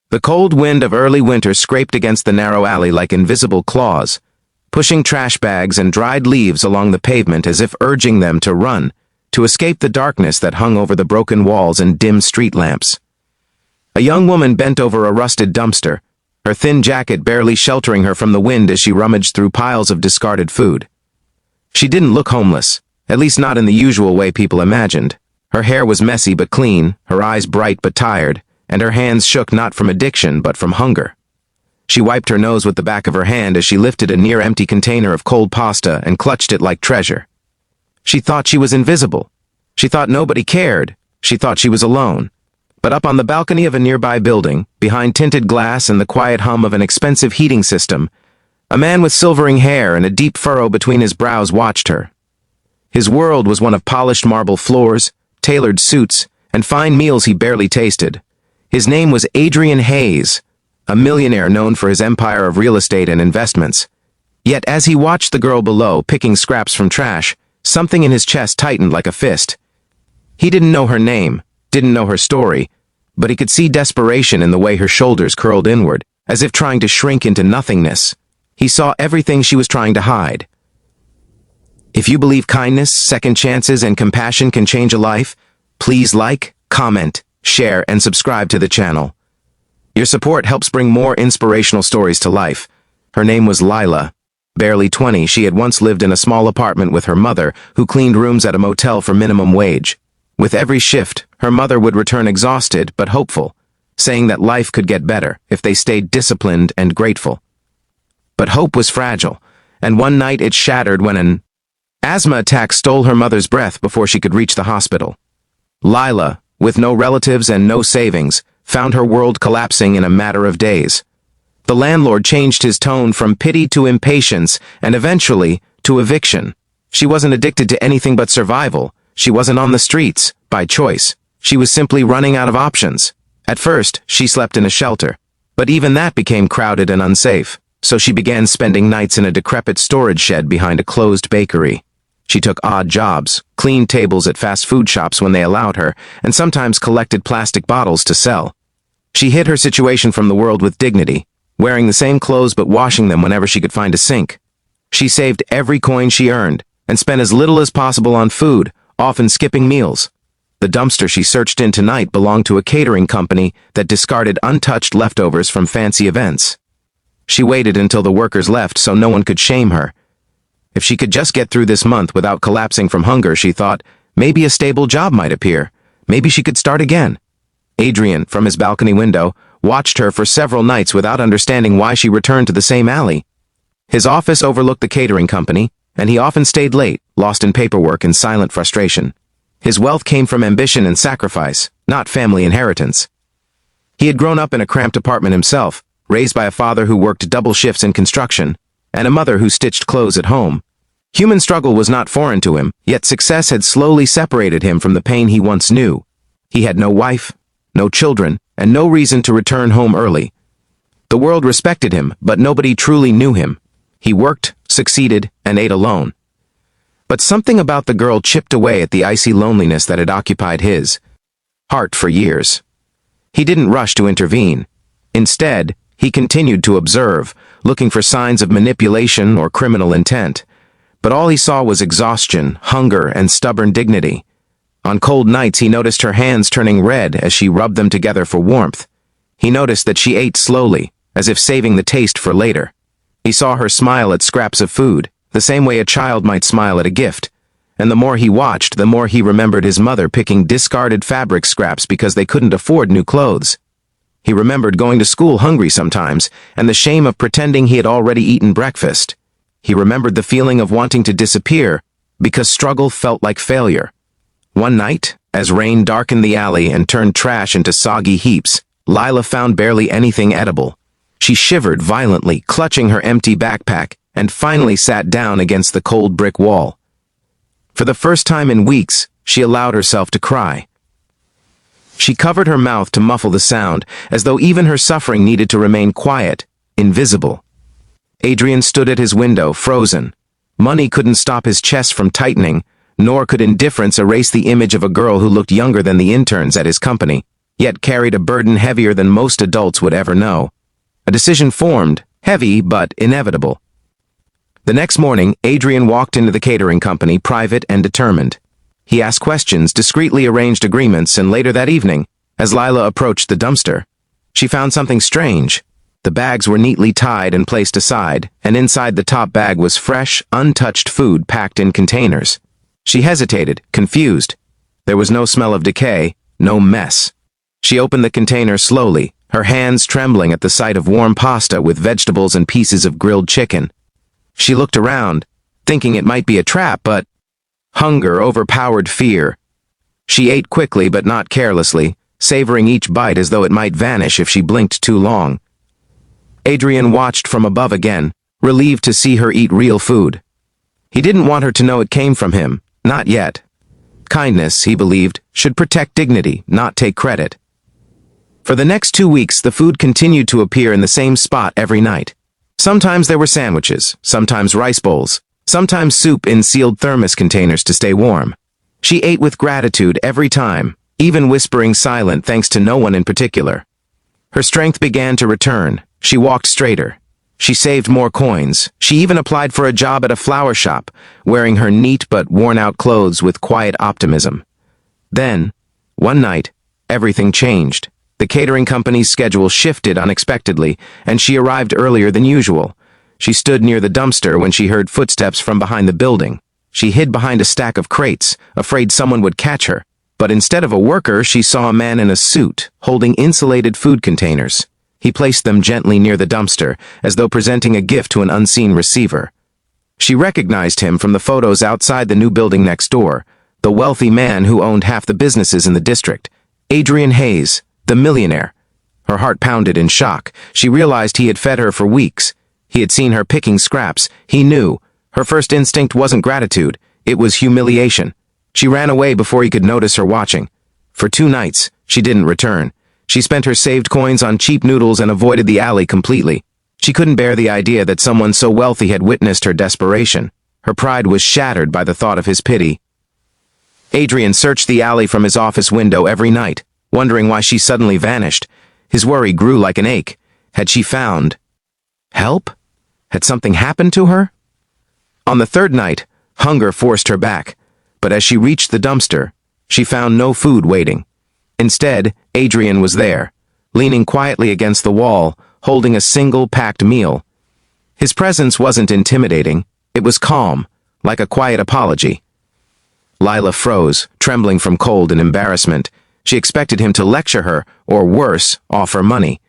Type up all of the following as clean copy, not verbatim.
The cold wind of early winter scraped against the narrow alley like invisible claws, pushing trash bags and dried leaves along the pavement as if urging them to run, to escape the darkness that hung over the broken walls and dim street lamps. A young woman bent over a rusted dumpster, her thin jacket barely sheltering her from the wind as she rummaged through piles of discarded food. She didn't look homeless, at least not in the usual way people imagined. Her hair was messy but clean, her eyes bright but tired, and her hands shook not from addiction but from hunger. She wiped her nose with the back of her hand as she lifted a near-empty container of cold pasta and clutched it like treasure. She thought she was invisible. She thought nobody cared. She thought she was alone. But up on the balcony of a nearby building, behind tinted glass and the quiet hum of an expensive heating system, a man with silvering hair and a deep furrow between his brows watched her. His world was one of polished marble floors, tailored suits, and fine meals he barely tasted. His name was Adrian Hayes, a millionaire known for his empire of real estate and investments. Yet as he watched the girl below picking scraps from trash, something in his chest tightened like a fist. He didn't know her name, didn't know her story, but he could see desperation in the way her shoulders curled inward, as if trying to shrink into nothingness. He saw everything she was trying to hide. If you believe kindness, second chances, and compassion can change a life, please like, comment, share, and subscribe to the channel. Your support helps bring more inspirational stories to life. Her name was Lila. Barely 20, she had once lived in a small apartment with her mother, who cleaned rooms at a motel for minimum wage. With every shift, her mother would return exhausted but hopeful, saying that life could get better if they stayed disciplined and grateful. But hope was fragile, and one night it shattered when an asthma attack stole her mother's breath before she could reach the hospital. Lila, with no relatives and no savings, found her world collapsing in a matter of days. The landlord changed his tone from pity to impatience and eventually to eviction. She wasn't addicted to anything but survival. She wasn't on the streets by choice. She was simply running out of options. At first, she slept in a shelter, but even that became crowded and unsafe, so she began spending nights in a decrepit storage shed behind a closed bakery. She took odd jobs, cleaned tables at fast food shops when they allowed her, and sometimes collected plastic bottles to sell. She hid her situation from the world with dignity, wearing the same clothes but washing them whenever she could find a sink. She saved every coin she earned, and spent as little as possible on food, often skipping meals. The dumpster she searched in tonight belonged to a catering company that discarded untouched leftovers from fancy events. She waited until the workers left so no one could shame her. If she could just get through this month without collapsing from hunger, she thought, maybe a stable job might appear. Maybe she could start again. Adrian, from his balcony window, watched her for several nights without understanding why she returned to the same alley. His office overlooked the catering company, and he often stayed late, lost in paperwork and silent frustration. His wealth came from ambition and sacrifice, not family inheritance. He had grown up in a cramped apartment himself, raised by a father who worked double shifts in construction, and a mother who stitched clothes at home. Human struggle was not foreign to him, yet success had slowly separated him from the pain he once knew. He had no wife, no children, and no reason to return home early. The world respected him, but nobody truly knew him. He worked, succeeded, and ate alone. But something about the girl chipped away at the icy loneliness that had occupied his heart for years. He didn't rush to intervene. Instead, he continued to observe, looking for signs of manipulation or criminal intent. But all he saw was exhaustion, hunger, and stubborn dignity. On cold nights, he noticed her hands turning red as she rubbed them together for warmth. He noticed that she ate slowly, as if saving the taste for later. He saw her smile at scraps of food, the same way a child might smile at a gift. And the more he watched, the more he remembered his mother picking discarded fabric scraps because they couldn't afford new clothes. He remembered going to school hungry sometimes, and the shame of pretending he had already eaten breakfast. He remembered the feeling of wanting to disappear, because struggle felt like failure. One night, as rain darkened the alley and turned trash into soggy heaps, Lila found barely anything edible. She shivered violently, clutching her empty backpack, and finally sat down against the cold brick wall. For the first time in weeks, she allowed herself to cry. She covered her mouth to muffle the sound, as though even her suffering needed to remain quiet, invisible. Adrian stood at his window, frozen. Money couldn't stop his chest from tightening, nor could indifference erase the image of a girl who looked younger than the interns at his company. yet carried a burden heavier than most adults would ever know. A decision formed, heavy but inevitable. The next morning, Adrian walked into the catering company, private and determined. He asked questions, discreetly arranged agreements, and later that evening, as Lila approached the dumpster, she found something strange. The bags were neatly tied and placed aside, and inside the top bag was fresh, untouched food packed in containers. She hesitated, confused. There was no smell of decay, no mess. She opened the container slowly, her hands trembling at the sight of warm pasta with vegetables and pieces of grilled chicken. She looked around, thinking it might be a trap, but hunger overpowered fear. She ate quickly but not carelessly, savoring each bite as though it might vanish if she blinked too long. Adrian watched from above again, relieved to see her eat real food. He didn't want her to know it came from him, not yet. Kindness, he believed, should protect dignity, not take credit. For the next 2 weeks, the food continued to appear in the same spot every night. Sometimes there were sandwiches, sometimes rice bowls, sometimes soup in sealed thermos containers to stay warm. She ate with gratitude every time, even whispering silent thanks to no one in particular. Her strength began to return. She walked straighter. She saved more coins. She even applied for a job at a flower shop, wearing her neat but worn-out clothes with quiet optimism. Then, one night, everything changed. The catering company's schedule shifted unexpectedly, and she arrived earlier than usual. She stood near the dumpster when she heard footsteps from behind the building. She hid behind a stack of crates, afraid someone would catch her. But instead of a worker, she saw a man in a suit, holding insulated food containers. He placed them gently near the dumpster, as though presenting a gift to an unseen receiver. She recognized him from the photos outside the new building next door, the wealthy man who owned half the businesses in the district. Adrian Hayes, the millionaire. Her heart pounded in shock. She realized he had fed her for weeks. He had seen her picking scraps. He knew. Her first instinct wasn't gratitude. It was humiliation. She ran away before he could notice her watching. For 2 nights, she didn't return. She spent her saved coins on cheap noodles and avoided the alley completely. She couldn't bear the idea that someone so wealthy had witnessed her desperation. Her pride was shattered by the thought of his pity. Adrian searched the alley from his office window every night, wondering why she suddenly vanished. His worry grew like an ache. Had she found help? Had something happened to her? On the 3rd night, hunger forced her back, but as she reached the dumpster, she found no food waiting. Instead, Adrian was there, leaning quietly against the wall, holding a single packed meal. His presence wasn't intimidating. It was calm, like a quiet apology. Lila froze, trembling from cold and embarrassment. She expected him to lecture her, or worse, offer money.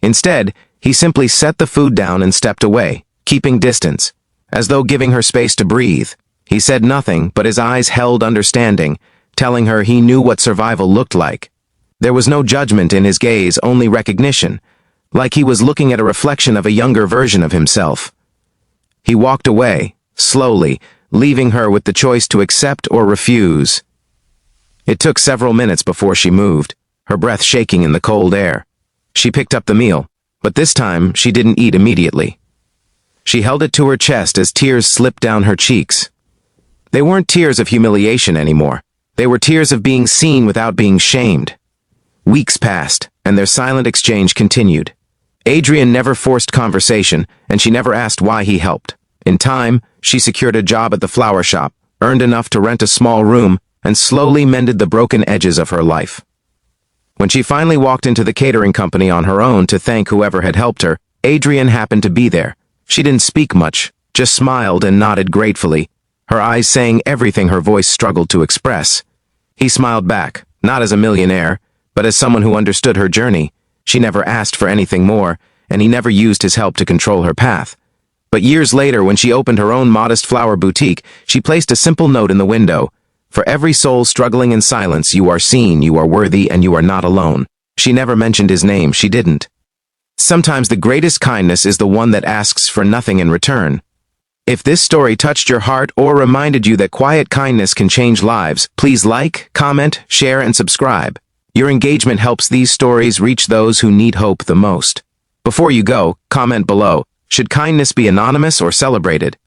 Instead, he simply set the food down and stepped away, keeping distance, as though giving her space to breathe. He said nothing, but his eyes held understanding, telling her he knew what survival looked like. There was no judgment in his gaze, only recognition, like he was looking at a reflection of a younger version of himself. He walked away, slowly, leaving her with the choice to accept or refuse. It took several minutes before she moved, her breath shaking in the cold air. She picked up the meal, but this time she didn't eat immediately. She held it to her chest as tears slipped down her cheeks. They weren't tears of humiliation anymore. They were tears of being seen without being shamed. Weeks passed, and their silent exchange continued. Adrian never forced conversation, and she never asked why he helped. In time, she secured a job at the flower shop, earned enough to rent a small room, and slowly mended the broken edges of her life. When she finally walked into the catering company on her own to thank whoever had helped her, Adrian happened to be there. She didn't speak much, just smiled and nodded gratefully, her eyes saying everything her voice struggled to express. He smiled back, not as a millionaire, but as someone who understood her journey. She never asked for anything more, and he never used his help to control her path. But years later, when she opened her own modest flower boutique, she placed a simple note in the window. For every soul struggling in silence, you are seen, you are worthy, and you are not alone. She never mentioned his name, she didn't. Sometimes the greatest kindness is the one that asks for nothing in return. If this story touched your heart or reminded you that quiet kindness can change lives, please like, comment, share, and subscribe. Your engagement helps these stories reach those who need hope the most. Before you go, comment below. Should kindness be anonymous or celebrated?